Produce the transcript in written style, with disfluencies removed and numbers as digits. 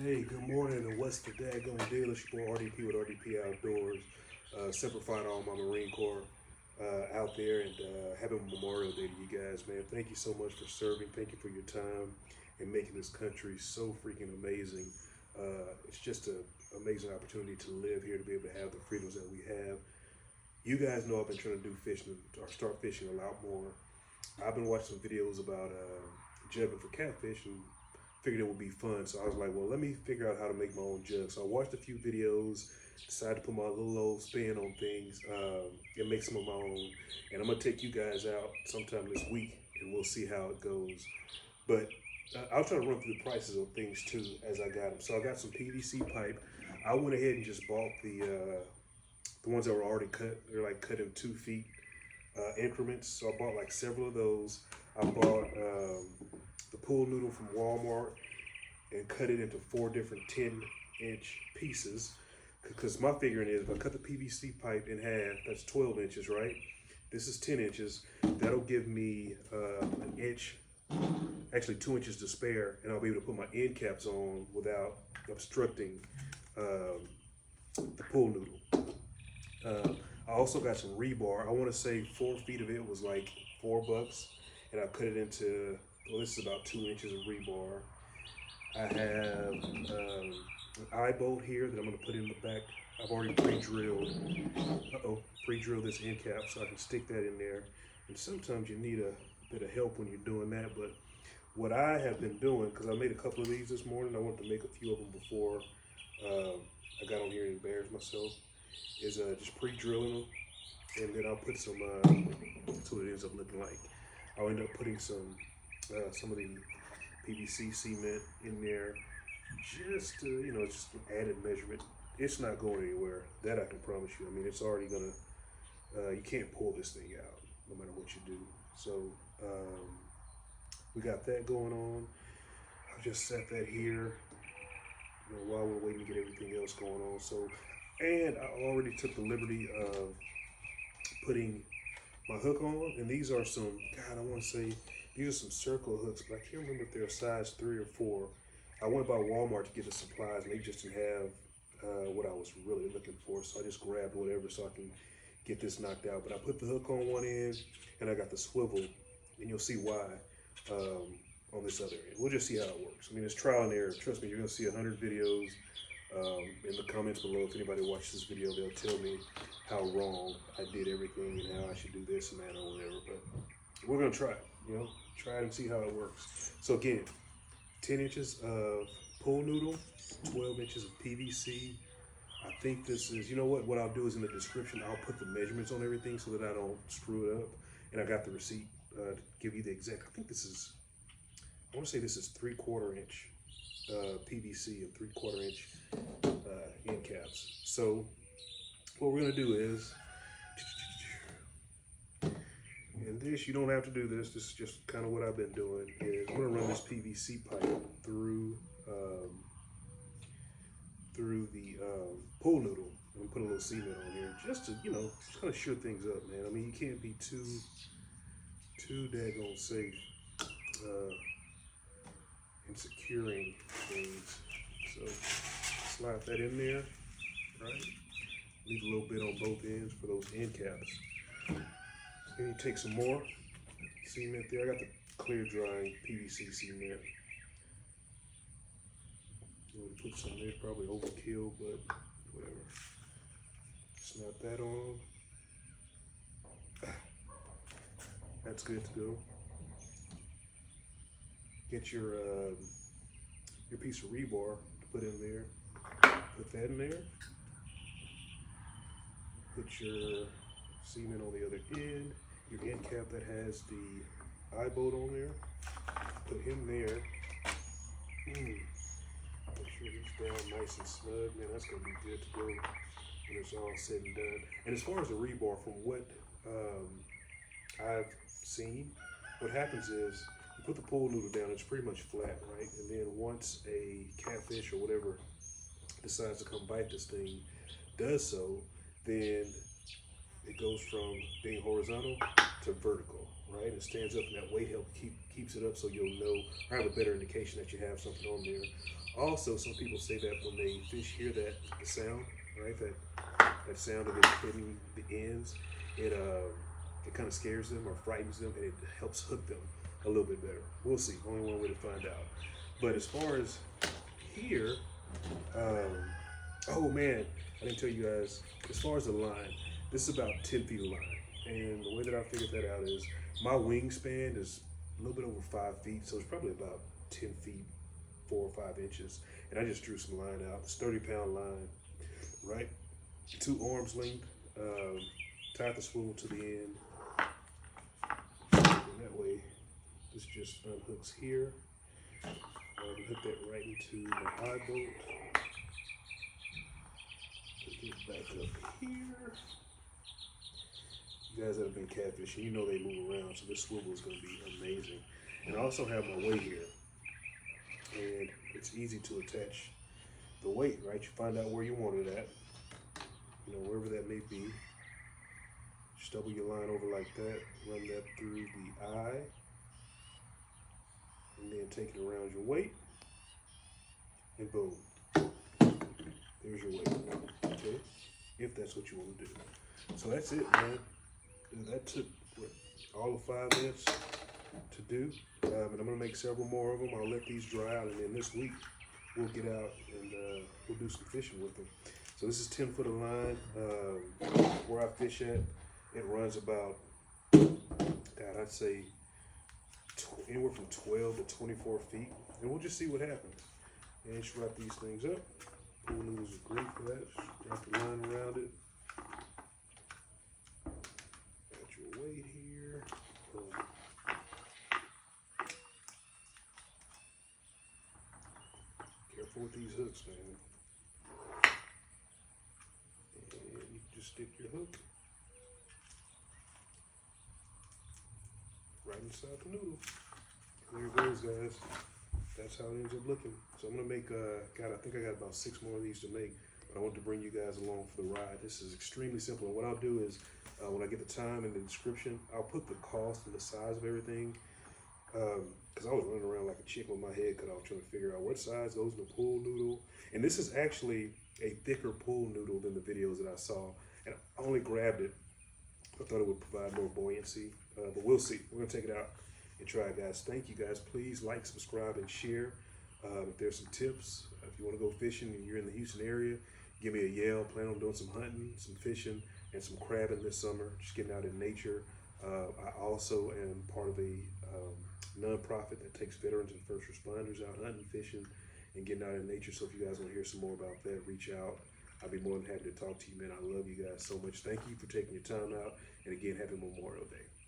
Hey, good morning, and what's the daggone deal? It's your boy RDP with RDP Outdoors. Simplifying all my Marine Corps out there, and happy Memorial Day to you guys, man. Thank you so much for serving. Thank you for your time and making this country so freaking amazing. It's just an amazing opportunity to live here, to be able to have the freedoms that we have. You guys know I've been trying to do fishing or start fishing a lot more. I've been watching some videos about jugging for catfish and figured it would be fun. So I was like, well, let me figure out how to make my own jug. So I watched a few videos, decided to put my little old spin on things and make some of my own. And I'm gonna take you guys out sometime this week and we'll see how it goes. But I'll try to run through the prices of things too as I got them. So I got some PVC pipe. I went ahead and just bought the ones that were already cut. They're like cut in 2 feet increments. So I bought like several of those. I bought the pool noodle from Walmart and cut it into 4 different 10-inch pieces. Because my figuring is, if I cut the PVC pipe in half, that's 12 inches, right? This is 10 inches. That'll give me an inch, actually 2 inches to spare, and I'll be able to put my end caps on without obstructing the pool noodle. I also got some rebar. I want to say 4 feet of it was like $4, and I cut it into, well, this is about 2 inches of rebar. I have an eye bolt here that I'm going to put in the back. I've already pre-drilled. Pre-drilled this end cap so I can stick that in there. And sometimes you need a bit of help when you're doing that. But what I have been doing, because I made a couple of these this morning, I wanted to make a few of them before I got on here and embarrassed myself, is just pre-drilling them. And then I'll put some, that's what it ends up looking like. I'll end up putting some of the PVC cement in there, just to, just an added measurement. It's not going anywhere, that I can promise you. I mean, it's already gonna, you can't pull this thing out, no matter what you do. So, we got that going on. I'll just set that here, while we're waiting to get everything else going on. So, and I already took the liberty of putting my hook on, and these are some, God, I want to say, these are some circle hooks, but I can't remember if they're a size 3 or 4. I went by Walmart to get the supplies, and they just didn't have what I was really looking for, so I just grabbed whatever so I can get this knocked out. But I put the hook on one end, and I got the swivel, and you'll see why on this other end. We'll just see how it works. I mean, it's trial and error. Trust me, you're going to see 100 videos. In the comments below, if anybody watches this video, they'll tell me how wrong I did everything and how I should do this and that or whatever. But we're gonna try it, try it and see how it works. So again, 10 inches of pool noodle, 12 inches of PVC. I think this is, what I'll do is in the description, I'll put the measurements on everything so that I don't screw it up. And I got the receipt to give you the exact, I think this is, I wanna say this is 3/4 inch PVC and 3/4 inch end caps. So what we're gonna do is, and this, you don't have to do this, this is just kind of what I've been doing, is I'm gonna run this PVC pipe through the pool noodle and put a little cement on here just to, just kind of sure things up, man. I mean, you can't be too daggone safe in securing things. So slide that in there, right? Leave a little bit on both ends for those end caps. Then you take some more cement there. I got the clear drying PVC cement. I'm gonna put some there, probably overkill, but whatever. Snap that on. That's good to go. Get your piece of rebar to put in there. Put that in there. Put your cement on the other end. Your end cap that has the eye bolt on there. Put him there. Make sure he's down nice and snug. Man, that's gonna be good to go when it's all said and done. And as far as the rebar, from what I've seen, what happens is you put the pool noodle down, it's pretty much flat, right? And then once a catfish or whatever decides to come bite this thing, does so, then it goes from being horizontal to vertical, right? It stands up, and that weight keeps it up, so you'll know or have a better indication that you have something on there. Also, some people say that when they fish hear the sound, right? That sound of it hitting the ends, it kind of scares them or frightens them, and it helps hook them a little bit better. We'll see. Only one way to find out. But as far as here, oh man, I didn't tell you guys. As far as the line, this is about 10 feet of line, and the way that I figured that out is my wingspan is a little bit over 5 feet, so it's probably about 10 feet, 4 or 5 inches. And I just drew some line out. It's 30-pound line, right? 2 arms length. Tied the swivel to the end, and that way this just unhooks here. I can hook that right into my eye bolt. Get it back up here. You guys that have been catfishing, you know they move around, so this swivel is going to be amazing. And I also have my weight here, and it's easy to attach the weight, right? You find out where you want it at, wherever that may be. Just double your line over like that, run that through the eye, and then take it around your weight, and boom, there's your weight, okay? If that's what you want to do. So that's it, man. And that took all of 5 minutes to do, and I'm gonna make several more of them. I'll let these dry out, and then this week we'll get out and we'll do some fishing with them. So this is 10 foot of line. Where I fish at, it runs about, God, I'd say anywhere from 12 to 24 feet. And we'll just see what happens. And just wrap these things up. Pool noodles are great for that. Just wrap the line around it. Got your weight here. Careful with these hooks, man. And you can just stick your hook right inside the noodle. There it goes, guys. That's how it ends up looking. So I'm gonna make, I think I got about 6 more of these to make, but I want to bring you guys along for the ride. This is extremely simple. And what I'll do is, when I get the time in the description, I'll put the cost and the size of everything. Because I was running around like a chicken with my head cut off trying to figure out what size goes in the pool noodle. And this is actually a thicker pool noodle than the videos that I saw. And I only grabbed it. I thought it would provide more buoyancy, but we'll see. We're gonna take it out and try it, guys. Thank you, guys. Please like, subscribe, and share. If there's some tips, if you want to go fishing and you're in the Houston area, give me a yell. Plan on doing some hunting, some fishing, and some crabbing this summer. Just getting out in nature. I also am part of a nonprofit that takes veterans and first responders out hunting, fishing, and getting out in nature. So if you guys want to hear some more about that, reach out. I'll be more than happy to talk to you, man. I love you guys so much. Thank you for taking your time out. And again, happy Memorial Day.